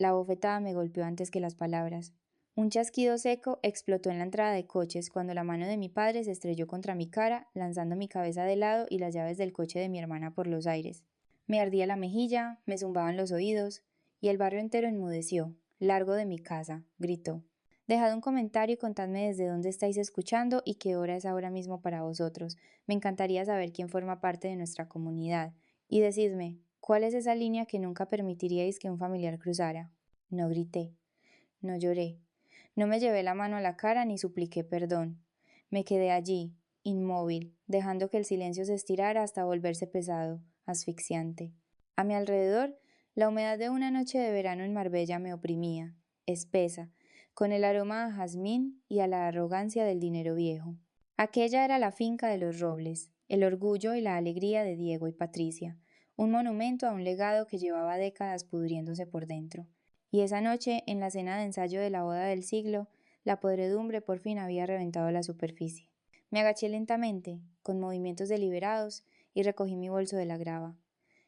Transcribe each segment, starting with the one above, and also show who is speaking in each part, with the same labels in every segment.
Speaker 1: La bofetada me golpeó antes que las palabras. Un chasquido seco explotó en la entrada de coches cuando la mano de mi padre se estrelló contra mi cara, lanzando mi cabeza de lado y las llaves del coche de mi hermana por los aires. Me ardía la mejilla, me zumbaban los oídos, y el barrio entero enmudeció. Largo de mi casa, gritó. Dejad un comentario y contadme desde dónde estáis escuchando y qué hora es ahora mismo para vosotros. Me encantaría saber quién forma parte de nuestra comunidad. Y decidme, ¿cuál es esa línea que nunca permitiríais que un familiar cruzara? No grité, no lloré, no me llevé la mano a la cara ni supliqué perdón. Me quedé allí, inmóvil, dejando que el silencio se estirara hasta volverse pesado, asfixiante. A mi alrededor, la humedad de una noche de verano en Marbella me oprimía, espesa, con el aroma a jazmín y a la arrogancia del dinero viejo. Aquella era la finca de los Robles, el orgullo y la alegría de Diego y Patricia, un monumento a un legado que llevaba décadas pudriéndose por dentro. Y esa noche, en la cena de ensayo de la boda del siglo, la podredumbre por fin había reventado la superficie. Me agaché lentamente, con movimientos deliberados, y recogí mi bolso de la grava.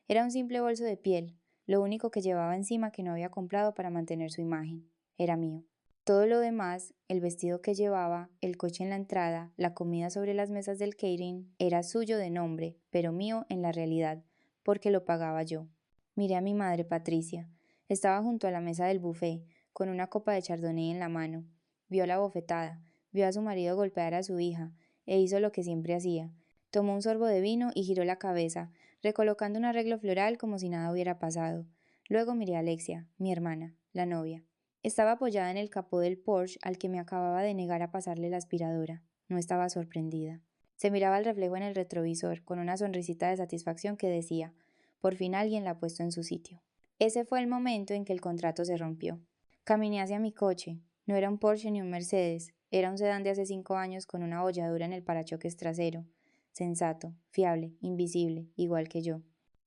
Speaker 1: Era un simple bolso de piel, lo único que llevaba encima que no había comprado para mantener su imagen. Era mío. Todo lo demás, el vestido que llevaba, el coche en la entrada, la comida sobre las mesas del catering, era suyo de nombre, pero mío en la realidad, porque lo pagaba yo. Miré a mi madre Patricia. Estaba junto a la mesa del buffet, con una copa de chardonnay en la mano. Vio la bofetada, vio a su marido golpear a su hija, e hizo lo que siempre hacía. Tomó un sorbo de vino y giró la cabeza, recolocando un arreglo floral como si nada hubiera pasado. Luego miré a Alexia, mi hermana, la novia. Estaba apoyada en el capó del Porsche al que me acababa de negar a pasarle la aspiradora. No estaba sorprendida. Se miraba al reflejo en el retrovisor, con una sonrisita de satisfacción que decía, por fin alguien la ha puesto en su sitio. Ese fue el momento en que el contrato se rompió. Caminé hacia mi coche. No era un Porsche ni un Mercedes, era un sedán de hace 5 años con una bolladura en el parachoques trasero. Sensato, fiable, invisible, igual que yo.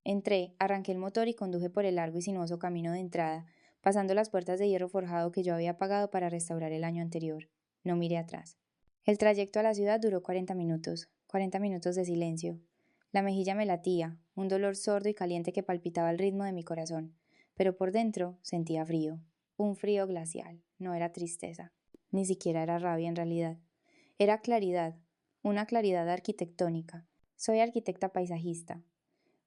Speaker 1: Entré, arranqué el motor y conduje por el largo y sinuoso camino de entrada, pasando las puertas de hierro forjado que yo había pagado para restaurar el año anterior. No miré atrás. El trayecto a la ciudad duró 40 minutos de silencio. La mejilla me latía, un dolor sordo y caliente que palpitaba al ritmo de mi corazón, pero por dentro sentía frío, un frío glacial, no era tristeza, ni siquiera era rabia en realidad. Era claridad, una claridad arquitectónica. Soy arquitecta paisajista.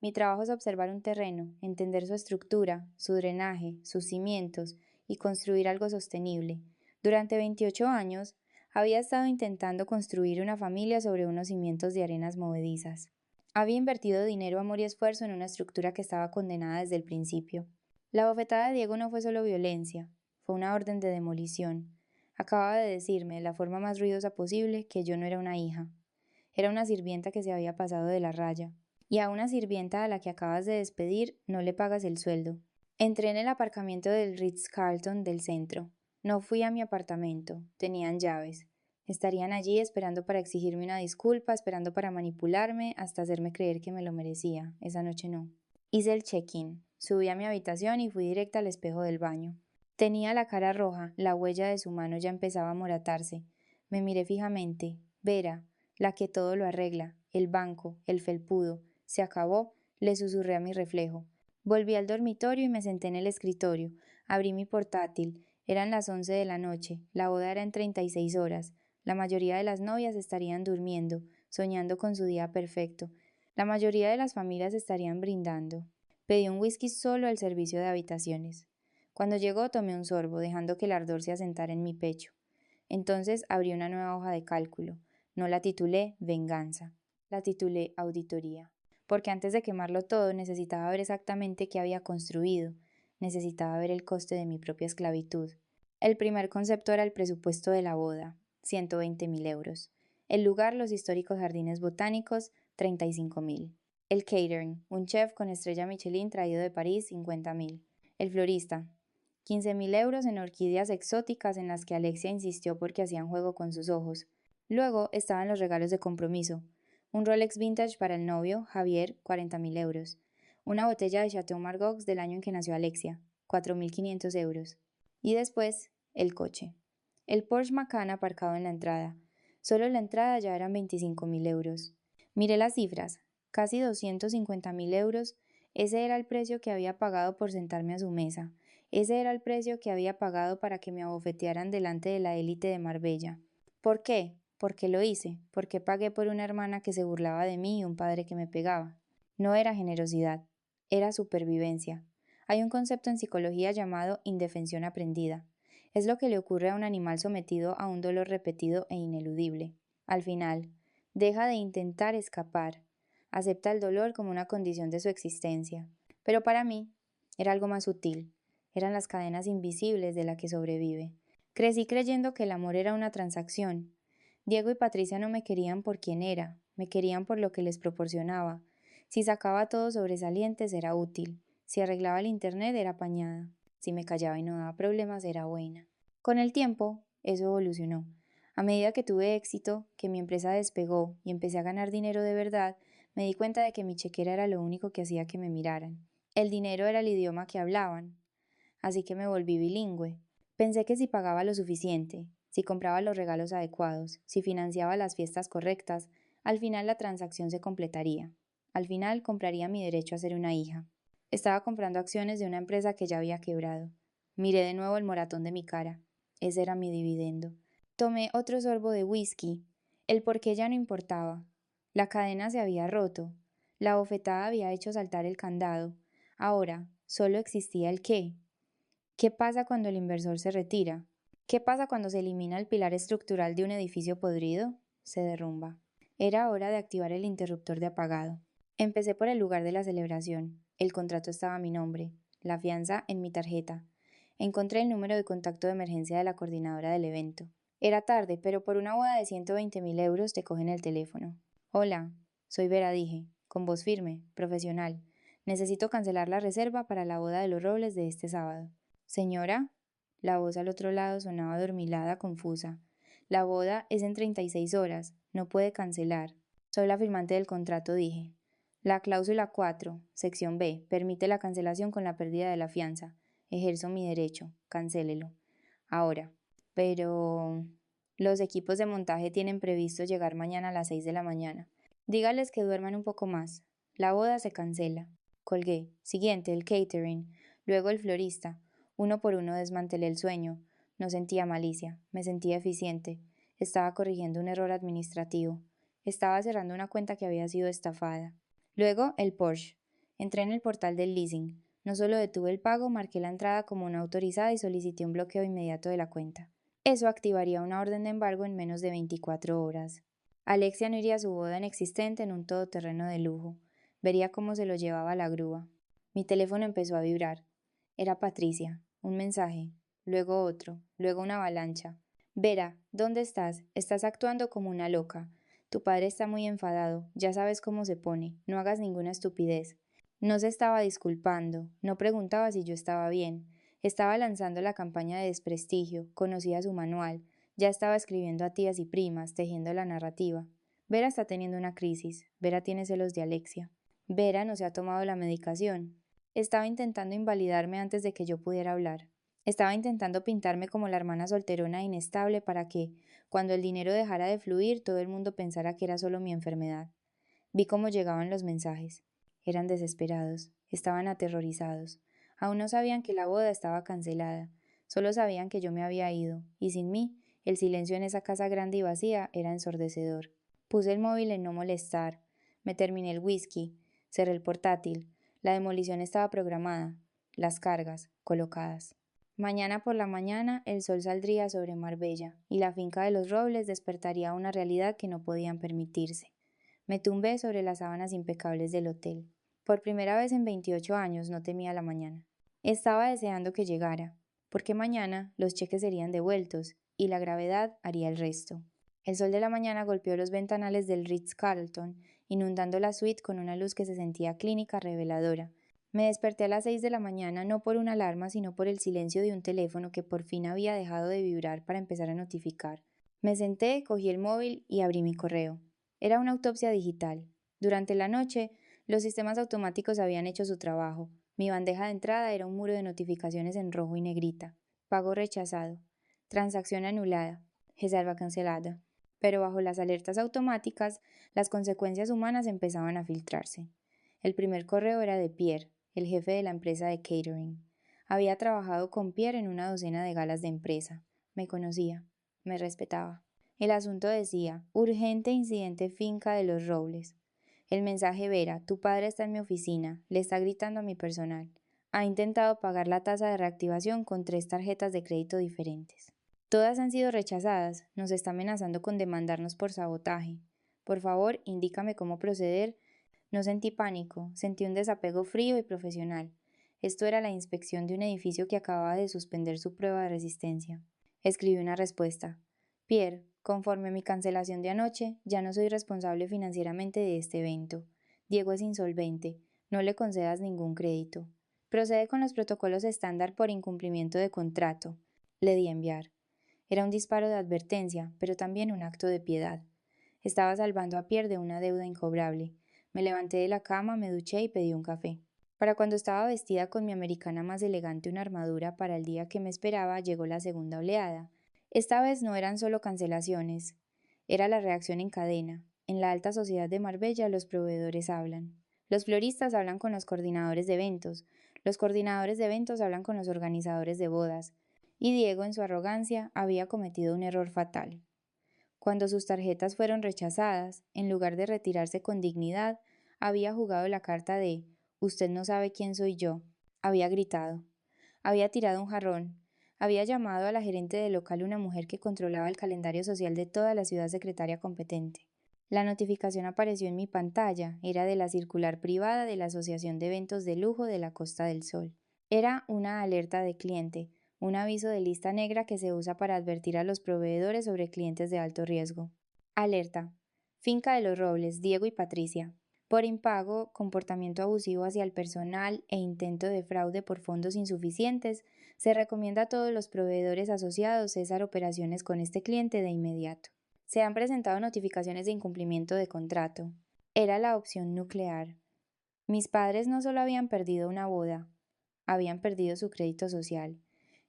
Speaker 1: Mi trabajo es observar un terreno, entender su estructura, su drenaje, sus cimientos y construir algo sostenible. Durante 28 años, había estado intentando construir una familia sobre unos cimientos de arenas movedizas. Había invertido dinero, amor y esfuerzo en una estructura que estaba condenada desde el principio. La bofetada de Diego no fue solo violencia, fue una orden de demolición. Acababa de decirme, de la forma más ruidosa posible, que yo no era una hija. Era una sirvienta que se había pasado de la raya. Y a una sirvienta a la que acabas de despedir no le pagas el sueldo. Entré en el aparcamiento del Ritz-Carlton del centro. No fui a mi apartamento, tenían llaves. Estarían allí esperando para exigirme una disculpa, esperando para manipularme, hasta hacerme creer que me lo merecía. Esa noche no. Hice el check-in, subí a mi habitación y fui directa al espejo del baño. Tenía la cara roja, la huella de su mano ya empezaba a moratarse. Me miré fijamente. Vera, la que todo lo arregla, el banco, el felpudo. Se acabó, le susurré a mi reflejo. Volví al dormitorio y me senté en el escritorio. Abrí mi portátil. Eran las 11 de la noche. La boda era en 36 horas. La mayoría de las novias estarían durmiendo, soñando con su día perfecto. La mayoría de las familias estarían brindando. Pedí un whisky solo al servicio de habitaciones. Cuando llegó tomé un sorbo, dejando que el ardor se asentara en mi pecho. Entonces abrí una nueva hoja de cálculo. No la titulé Venganza, la titulé Auditoría. Porque antes de quemarlo todo necesitaba ver exactamente qué había construido, necesitaba ver el coste de mi propia esclavitud. El primer concepto era el presupuesto de la boda, 120.000 euros. El lugar, los históricos jardines botánicos, 35.000. El catering, un chef con estrella Michelin traído de París, 50.000. El florista, 15.000 euros en orquídeas exóticas en las que Alexia insistió porque hacían juego con sus ojos. Luego estaban los regalos de compromiso. Un Rolex vintage para el novio, Javier, 40.000 euros. Una botella de Chateau Margaux del año en que nació Alexia, 4.500 euros. Y después, el coche. El Porsche Macan aparcado en la entrada. Solo la entrada ya eran 25.000 euros. Miré las cifras, casi 250.000 euros. Ese era el precio que había pagado por sentarme a su mesa. Ese era el precio que había pagado para que me abofetearan delante de la élite de Marbella. ¿Por qué? ¿Por qué lo hice? ¿Por qué pagué por una hermana que se burlaba de mí y un padre que me pegaba? No era generosidad, era supervivencia. Hay un concepto en psicología llamado indefensión aprendida. Es lo que le ocurre a un animal sometido a un dolor repetido e ineludible. Al final, deja de intentar escapar, acepta el dolor como una condición de su existencia. Pero para mí, era algo más sutil, eran las cadenas invisibles de la que sobrevive. Crecí creyendo que el amor era una transacción. Diego y Patricia no me querían por quien era, me querían por lo que les proporcionaba. Si sacaba todo sobresalientes era útil, si arreglaba el internet era apañada, si me callaba y no daba problemas era buena. Con el tiempo, eso evolucionó. A medida que tuve éxito, que mi empresa despegó y empecé a ganar dinero de verdad, me di cuenta de que mi chequera era lo único que hacía que me miraran. El dinero era el idioma que hablaban, así que me volví bilingüe. Pensé que si pagaba lo suficiente, si compraba los regalos adecuados, si financiaba las fiestas correctas, al final la transacción se completaría. Al final compraría mi derecho a ser una hija. Estaba comprando acciones de una empresa que ya había quebrado. Miré de nuevo el moratón de mi cara. Ese era mi dividendo. Tomé otro sorbo de whisky. El porqué ya no importaba. La cadena se había roto. La bofetada había hecho saltar el candado. Ahora solo existía el qué. ¿Qué pasa cuando el inversor se retira? ¿Qué pasa cuando se elimina el pilar estructural de un edificio podrido? Se derrumba. Era hora de activar el interruptor de apagado. Empecé por el lugar de la celebración. El contrato estaba a mi nombre, la fianza en mi tarjeta. Encontré el número de contacto de emergencia de la coordinadora del evento. Era tarde, pero por una boda de 120.000 euros te cogen el teléfono. Hola, soy Vera, dije, con voz firme, profesional. Necesito cancelar la reserva para la boda de los Robles de este sábado. Señora, la voz al otro lado sonaba adormilada, confusa. La boda es en 36 horas, no puede cancelar. Soy la firmante del contrato, dije. La cláusula 4, sección B, permite la cancelación con la pérdida de la fianza. Ejerzo mi derecho, cancélelo. Ahora. Pero los equipos de montaje tienen previsto llegar mañana a las 6 de la mañana. Dígales que duerman un poco más. La boda se cancela. Colgué. Siguiente, el catering. Luego el florista. Uno por uno desmantelé el sueño. No sentía malicia, me sentía eficiente. Estaba corrigiendo un error administrativo. Estaba cerrando una cuenta que había sido estafada. Luego el Porsche. Entré en el portal del leasing. No solo detuve el pago, marqué la entrada como no autorizada y solicité un bloqueo inmediato de la cuenta. Eso activaría una orden de embargo en menos de 24 horas. Alexia no iría a su boda inexistente en un todoterreno de lujo. Vería cómo se lo llevaba la grúa. Mi teléfono empezó a vibrar. Era Patricia. Un mensaje. Luego otro. Luego una avalancha. Vera, ¿dónde estás? Estás actuando como una loca. Tu padre está muy enfadado. Ya sabes cómo se pone. No hagas ninguna estupidez. No se estaba disculpando. No preguntaba si yo estaba bien. Estaba lanzando la campaña de desprestigio. Conocía su manual. Ya estaba escribiendo a tías y primas, tejiendo la narrativa. Vera está teniendo una crisis. Vera tiene celos de Alexia. Vera no se ha tomado la medicación. Estaba intentando invalidarme antes de que yo pudiera hablar. Estaba intentando pintarme como la hermana solterona e inestable para que, cuando el dinero dejara de fluir, todo el mundo pensara que era solo mi enfermedad. Vi cómo llegaban los mensajes. Eran desesperados, estaban aterrorizados. Aún no sabían que la boda estaba cancelada, solo sabían que yo me había ido, y sin mí, el silencio en esa casa grande y vacía era ensordecedor. Puse el móvil en no molestar, me terminé el whisky, cerré el portátil, la demolición estaba programada, las cargas colocadas. Mañana por la mañana el sol saldría sobre Marbella, y la finca de los Robles despertaría una realidad que no podían permitirse. Me tumbé sobre las sábanas impecables del hotel. Por primera vez en 28 años no temía la mañana. Estaba deseando que llegara, porque mañana los cheques serían devueltos y la gravedad haría el resto. El sol de la mañana golpeó los ventanales del Ritz-Carlton, inundando la suite con una luz que se sentía clínica reveladora. Me desperté a las 6 de la mañana no por una alarma, sino por el silencio de un teléfono que por fin había dejado de vibrar para empezar a notificar. Me senté, cogí el móvil y abrí mi correo. Era una autopsia digital. Durante la noche, los sistemas automáticos habían hecho su trabajo. Mi bandeja de entrada era un muro de notificaciones en rojo y negrita. Pago rechazado. Transacción anulada. Reserva cancelada. Pero bajo las alertas automáticas, las consecuencias humanas empezaban a filtrarse. El primer correo era de Pierre, el jefe de la empresa de catering. Había trabajado con Pierre en una docena de galas de empresa. Me conocía, me respetaba. El asunto decía, urgente incidente finca de los Robles. El mensaje Vera, tu padre está en mi oficina, le está gritando a mi personal. Ha intentado pagar la tasa de reactivación con 3 tarjetas de crédito diferentes. Todas han sido rechazadas, nos está amenazando con demandarnos por sabotaje. Por favor, indícame cómo proceder. No sentí pánico, sentí un desapego frío y profesional. Esto era la inspección de un edificio que acababa de suspender su prueba de resistencia. Escribí una respuesta. Pierre, conforme a mi cancelación de anoche, ya no soy responsable financieramente de este evento. Diego es insolvente, no le concedas ningún crédito. Procede con los protocolos estándar por incumplimiento de contrato. Le di a enviar. Era un disparo de advertencia, pero también un acto de piedad. Estaba salvando a Pierre de una deuda incobrable. Me levanté de la cama, me duché y pedí un café. Para cuando estaba vestida con mi americana más elegante una armadura para el día que me esperaba, llegó la segunda oleada. Esta vez no eran solo cancelaciones, era la reacción en cadena. En la alta sociedad de Marbella los proveedores hablan. Los floristas hablan con los coordinadores de eventos, los coordinadores de eventos hablan con los organizadores de bodas, y Diego, en su arrogancia, había cometido un error fatal. Cuando sus tarjetas fueron rechazadas, en lugar de retirarse con dignidad, había jugado la carta de «Usted no sabe quién soy yo». Había gritado. Había tirado un jarrón. Había llamado a la gerente del local, una mujer que controlaba el calendario social de toda la ciudad secretaria competente. La notificación apareció en mi pantalla. Era de la circular privada de la Asociación de Eventos de Lujo de la Costa del Sol. Era una alerta de cliente, un aviso de lista negra que se usa para advertir a los proveedores sobre clientes de alto riesgo. Alerta. Finca de los Robles, Diego y Patricia. Por impago, comportamiento abusivo hacia el personal e intento de fraude por fondos insuficientes, se recomienda a todos los proveedores asociados cesar operaciones con este cliente de inmediato. Se han presentado notificaciones de incumplimiento de contrato. Era la opción nuclear. Mis padres no solo habían perdido una boda, habían perdido su crédito social.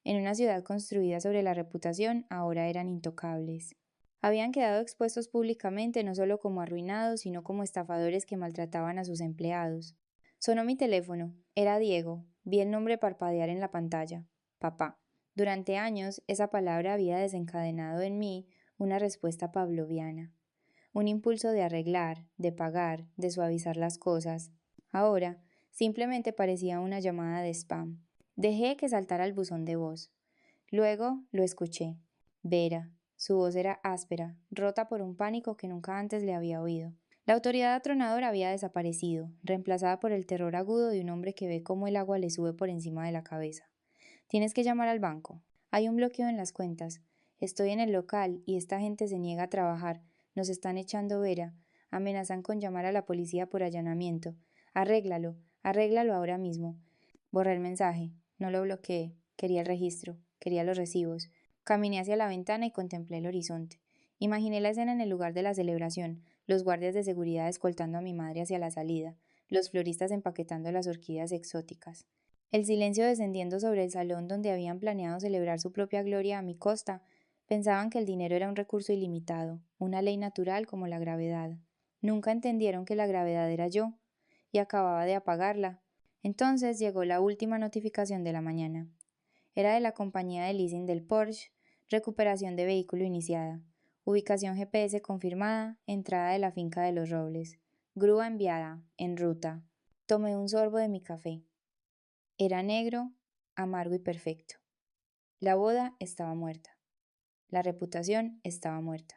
Speaker 1: En una ciudad construida sobre la reputación, ahora eran intocables. Habían quedado expuestos públicamente no solo como arruinados, sino como estafadores que maltrataban a sus empleados. Sonó mi teléfono. Era Diego. Vi el nombre parpadear en la pantalla. Papá. Durante años, esa palabra había desencadenado en mí una respuesta pavloviana. Un impulso de arreglar, de pagar, de suavizar las cosas. Ahora, simplemente parecía una llamada de spam. Dejé que saltara el buzón de voz. Luego lo escuché. Vera. Su voz era áspera, rota por un pánico que nunca antes le había oído. La autoridad atronadora había desaparecido, reemplazada por el terror agudo de un hombre que ve cómo el agua le sube por encima de la cabeza. Tienes que llamar al banco. Hay un bloqueo en las cuentas. Estoy en el local y esta gente se niega a trabajar. Nos están echando Vera. Amenazan con llamar a la policía por allanamiento. Arréglalo, arréglalo ahora mismo. Borré el mensaje. No lo bloqueé. Quería el registro. Quería los recibos. Caminé hacia la ventana y contemplé el horizonte. Imaginé la escena en el lugar de la celebración, los guardias de seguridad escoltando a mi madre hacia la salida, los floristas empaquetando las orquídeas exóticas. El silencio descendiendo sobre el salón donde habían planeado celebrar su propia gloria a mi costa. Pensaban que el dinero era un recurso ilimitado, una ley natural como la gravedad. Nunca entendieron que la gravedad era yo, y acababa de apagarla. Entonces llegó la última notificación de la mañana. Era de la compañía de leasing del Porsche, recuperación de vehículo iniciada, ubicación GPS confirmada, entrada de la finca de los Robles, grúa enviada, en ruta. Tomé un sorbo de mi café. Era negro, amargo y perfecto. La boda estaba muerta. La reputación estaba muerta.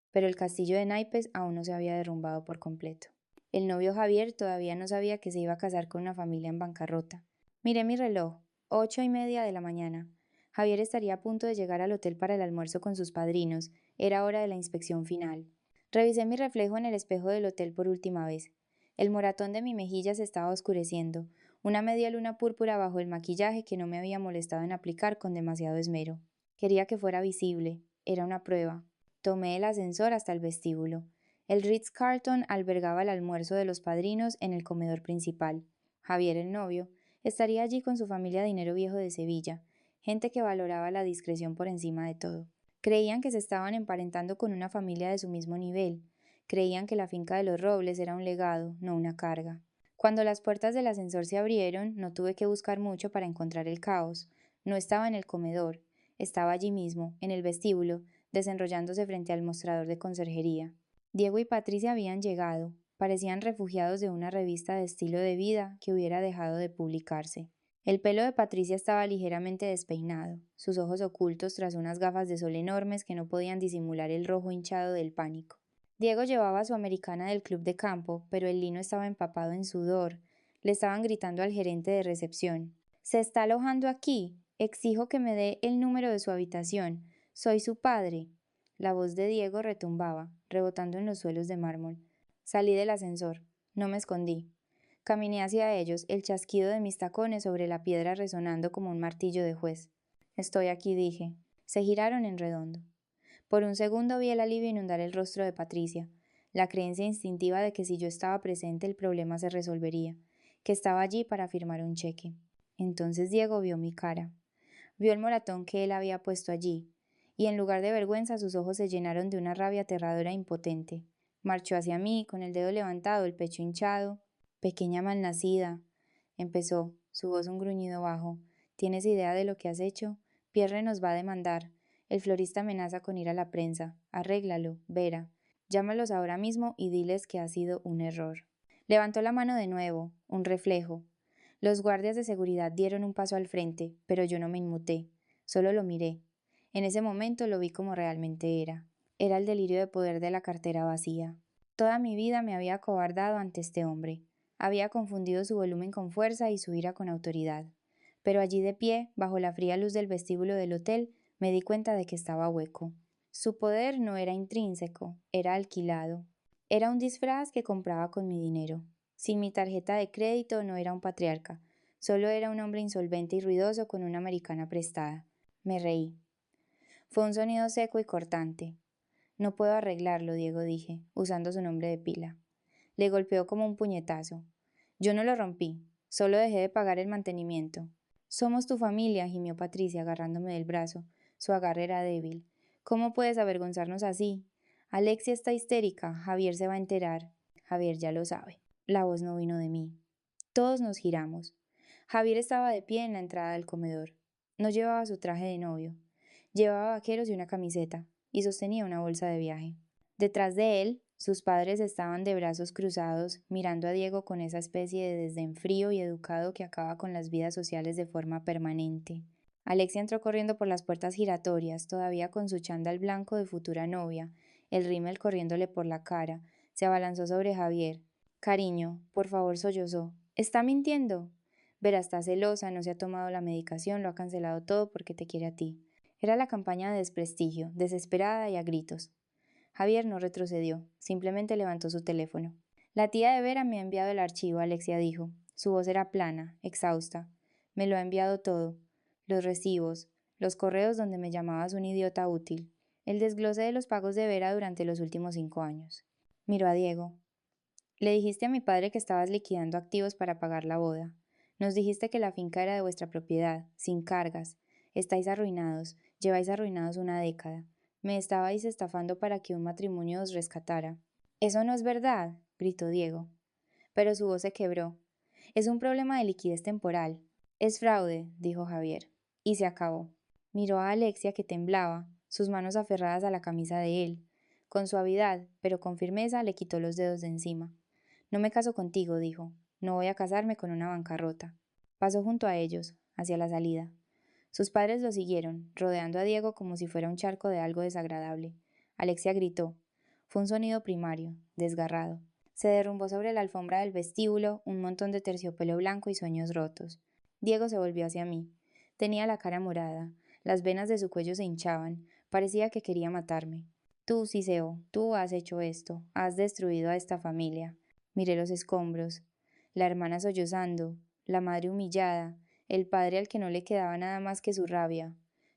Speaker 1: Pero el castillo de naipes aún no se había derrumbado por completo. El novio Javier todavía no sabía que se iba a casar con una familia en bancarrota. Miré mi reloj, 8:30 de la mañana. Javier estaría a punto de llegar al hotel para el almuerzo con sus padrinos. Era hora de la inspección final. Revisé mi reflejo en el espejo del hotel por última vez. El moratón de mi mejilla se estaba oscureciendo, una media luna púrpura bajo el maquillaje que no me había molestado en aplicar con demasiado esmero. Quería que fuera visible. Era una prueba. Tomé el ascensor hasta el vestíbulo. El Ritz-Carlton albergaba el almuerzo de los padrinos en el comedor principal. Javier, el novio, estaría allí con su familia de dinero viejo de Sevilla, gente que valoraba la discreción por encima de todo. Creían que se estaban emparentando con una familia de su mismo nivel. Creían que la finca de los Robles era un legado, no una carga. Cuando las puertas del ascensor se abrieron, no tuve que buscar mucho para encontrar el caos. No estaba en el comedor, estaba allí mismo, en el vestíbulo, desenrollándose frente al mostrador de conserjería. Diego y Patricia habían llegado, parecían refugiados de una revista de estilo de vida que hubiera dejado de publicarse. El pelo de Patricia estaba ligeramente despeinado, sus ojos ocultos tras unas gafas de sol enormes que no podían disimular el rojo hinchado del pánico. Diego llevaba su americana del club de campo, pero el lino estaba empapado en sudor. Le estaban gritando al gerente de recepción. «¿Se está alojando aquí? Exijo que me dé el número de su habitación. Soy su padre». La voz de Diego retumbaba, rebotando en los suelos de mármol. Salí del ascensor. No me escondí. Caminé hacia ellos, el chasquido de mis tacones sobre la piedra resonando como un martillo de juez. «Estoy aquí», dije. Se giraron en redondo. Por un segundo vi el alivio inundar el rostro de Patricia, la creencia instintiva de que si yo estaba presente el problema se resolvería, que estaba allí para firmar un cheque. Entonces Diego vio mi cara. Vio el moratón que él había puesto allí, y en lugar de vergüenza sus ojos se llenaron de una rabia aterradora e impotente. Marchó hacia mí, con el dedo levantado, el pecho hinchado. «Pequeña malnacida», empezó, su voz un gruñido bajo. «¿Tienes idea de lo que has hecho? Pierre nos va a demandar. El florista amenaza con ir a la prensa. Arréglalo, Vera. Llámalos ahora mismo y diles que ha sido un error». Levantó la mano de nuevo, un reflejo. Los guardias de seguridad dieron un paso al frente, pero yo no me inmuté. Solo lo miré. En ese momento lo vi como realmente era. Era el delirio de poder de la cartera vacía. Toda mi vida me había acobardado ante este hombre. Había confundido su volumen con fuerza y su ira con autoridad. Pero allí de pie, bajo la fría luz del vestíbulo del hotel, me di cuenta de que estaba hueco. Su poder no era intrínseco, era alquilado. Era un disfraz que compraba con mi dinero. Sin mi tarjeta de crédito no era un patriarca, solo era un hombre insolvente y ruidoso con una americana prestada. Me reí. Fue un sonido seco y cortante. «No puedo arreglarlo», Diego, dije, usando su nombre de pila. Le golpeó como un puñetazo. «Yo no lo rompí, solo dejé de pagar el mantenimiento». «Somos tu familia», gimió Patricia, agarrándome del brazo. Su agarre era débil. «¿Cómo puedes avergonzarnos así? Alexia está histérica, Javier se va a enterar». «Javier ya lo sabe». La voz no vino de mí. Todos nos giramos. Javier estaba de pie en la entrada del comedor. No llevaba su traje de novio. Llevaba vaqueros y una camiseta, y sostenía una bolsa de viaje. Detrás de él, sus padres estaban de brazos cruzados, mirando a Diego con esa especie de desdén frío y educado que acaba con las vidas sociales de forma permanente. Alexia entró corriendo por las puertas giratorias, todavía con su chándal blanco de futura novia, el rímel corriéndole por la cara. Se abalanzó sobre Javier. «Cariño», por favor, sollozó. «¿Está mintiendo?» «Verá, está celosa, no se ha tomado la medicación, lo ha cancelado todo porque te quiere a ti». Era la campaña de desprestigio, desesperada y a gritos. Javier no retrocedió, simplemente levantó su teléfono. «La tía de Vera me ha enviado el archivo», Alexia dijo. Su voz era plana, exhausta. «Me lo ha enviado todo. Los recibos, los correos donde me llamabas un idiota útil, el desglose de los pagos de Vera durante los últimos 5 años». Miró a Diego. «Le dijiste a mi padre que estabas liquidando activos para pagar la boda. Nos dijiste que la finca era de vuestra propiedad, sin cargas. Estáis arruinados, lleváis arruinados una década. Me estabais estafando para que un matrimonio os rescatara». «Eso no es verdad», gritó Diego. Pero su voz se quebró. «Es un problema de liquidez temporal». «Es fraude», dijo Javier. Y se acabó. Miró a Alexia, que temblaba, sus manos aferradas a la camisa de él. Con suavidad, pero con firmeza, le quitó los dedos de encima. «No me caso contigo», dijo. «No voy a casarme con una bancarrota». Pasó junto a ellos, hacia la salida. Sus padres lo siguieron, rodeando a Diego como si fuera un charco de algo desagradable. Alexia gritó. Fue un sonido primario, desgarrado. Se derrumbó sobre la alfombra del vestíbulo un montón de terciopelo blanco y sueños rotos. Diego se volvió hacia mí. Tenía la cara morada, las venas de su cuello se hinchaban, parecía que quería matarme. «Tú, Siseo, tú has hecho esto, has destruido a esta familia». Miré los escombros, la hermana sollozando, la madre humillada, el padre al que no le quedaba nada más que su rabia.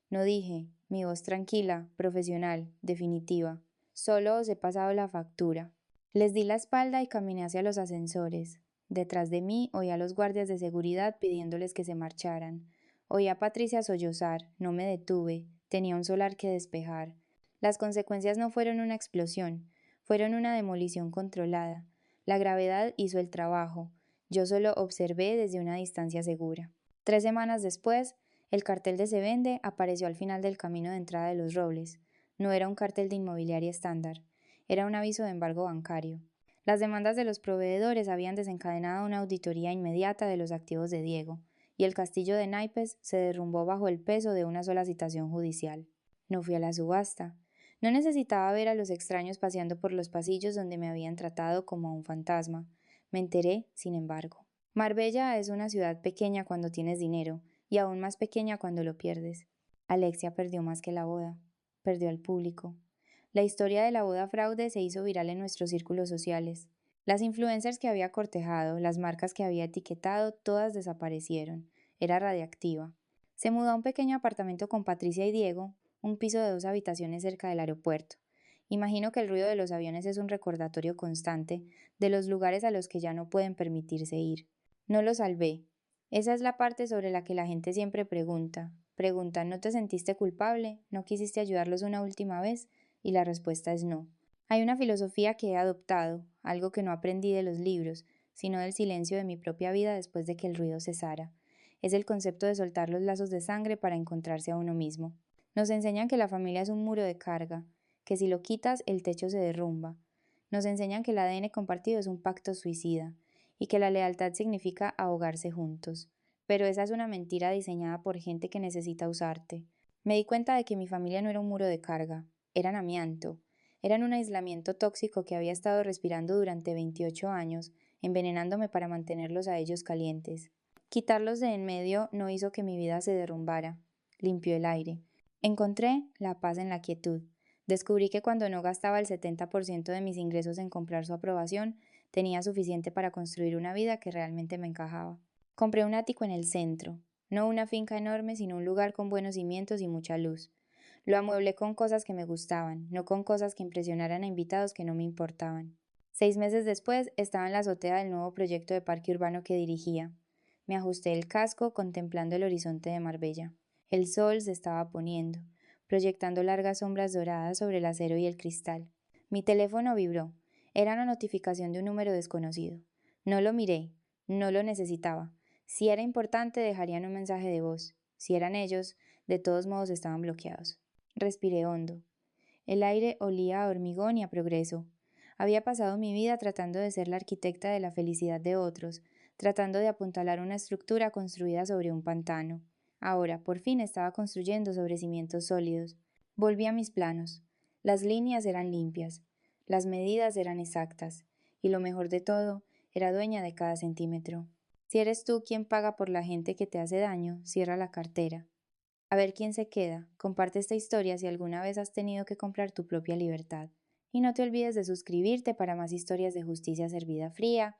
Speaker 1: No dije, mi voz tranquila, profesional, definitiva. «Solo os he pasado la factura». Les di la espalda y caminé hacia los ascensores. Detrás de mí oía a los guardias de seguridad pidiéndoles que se marcharan. Oí a Patricia sollozar, no me detuve, tenía un solar que despejar. Las consecuencias no fueron una explosión, fueron una demolición controlada. La gravedad hizo el trabajo. Yo solo observé desde una distancia segura. 3 semanas después, el cartel de Se Vende apareció al final del camino de entrada de Los Robles. No era un cartel de inmobiliaria estándar, era un aviso de embargo bancario. Las demandas de los proveedores habían desencadenado una auditoría inmediata de los activos de Diego, y el castillo de naipes se derrumbó bajo el peso de una sola citación judicial. No fui a la subasta. No necesitaba ver a los extraños paseando por los pasillos donde me habían tratado como a un fantasma. Me enteré, sin embargo. Marbella es una ciudad pequeña cuando tienes dinero, y aún más pequeña cuando lo pierdes. Alexia perdió más que la boda. Perdió al público. La historia de la boda fraude se hizo viral en nuestros círculos sociales. Las influencers que había cortejado, las marcas que había etiquetado, todas desaparecieron. Era radiactiva. Se mudó a un pequeño apartamento con Patricia y Diego, un piso de 2 habitaciones cerca del aeropuerto. Imagino que el ruido de los aviones es un recordatorio constante de los lugares a los que ya no pueden permitirse ir. No lo salvé. Esa es la parte sobre la que la gente siempre pregunta. Pregunta, ¿no te sentiste culpable? ¿No quisiste ayudarlos una última vez? Y la respuesta es no. Hay una filosofía que he adoptado, algo que no aprendí de los libros, sino del silencio de mi propia vida después de que el ruido cesara. Es el concepto de soltar los lazos de sangre para encontrarse a uno mismo. Nos enseñan que la familia es un muro de carga, que si lo quitas el techo se derrumba. Nos enseñan que el ADN compartido es un pacto suicida y que la lealtad significa ahogarse juntos. Pero esa es una mentira diseñada por gente que necesita usarte. Me di cuenta de que mi familia no era un muro de carga, eran amianto, eran un aislamiento tóxico que había estado respirando durante 28 años, envenenándome para mantenerlos a ellos calientes. Quitarlos de en medio no hizo que mi vida se derrumbara, limpió el aire. Encontré la paz en la quietud. Descubrí que cuando no gastaba el 70% de mis ingresos en comprar su aprobación, tenía suficiente para construir una vida que realmente me encajaba. Compré un ático en el centro, no una finca enorme, sino un lugar con buenos cimientos y mucha luz. Lo amueblé con cosas que me gustaban, no con cosas que impresionaran a invitados que no me importaban. 6 meses después estaba en la azotea del nuevo proyecto de parque urbano que dirigía. Me ajusté el casco contemplando el horizonte de Marbella. El sol se estaba poniendo, proyectando largas sombras doradas sobre el acero y el cristal. Mi teléfono vibró. Era una notificación de un número desconocido. No lo miré, no lo necesitaba. Si era importante, dejarían un mensaje de voz. Si eran ellos, de todos modos estaban bloqueados. Respiré hondo. El aire olía a hormigón y a progreso. Había pasado mi vida tratando de ser la arquitecta de la felicidad de otros, tratando de apuntalar una estructura construida sobre un pantano. Ahora, por fin, estaba construyendo sobre cimientos sólidos. Volví a mis planos. Las líneas eran limpias, las medidas eran exactas, y lo mejor de todo, era dueña de cada centímetro. Si eres tú quien paga por la gente que te hace daño, cierra la cartera. A ver quién se queda. Comparte esta historia si alguna vez has tenido que comprar tu propia libertad. Y no te olvides de suscribirte para más historias de justicia servida fría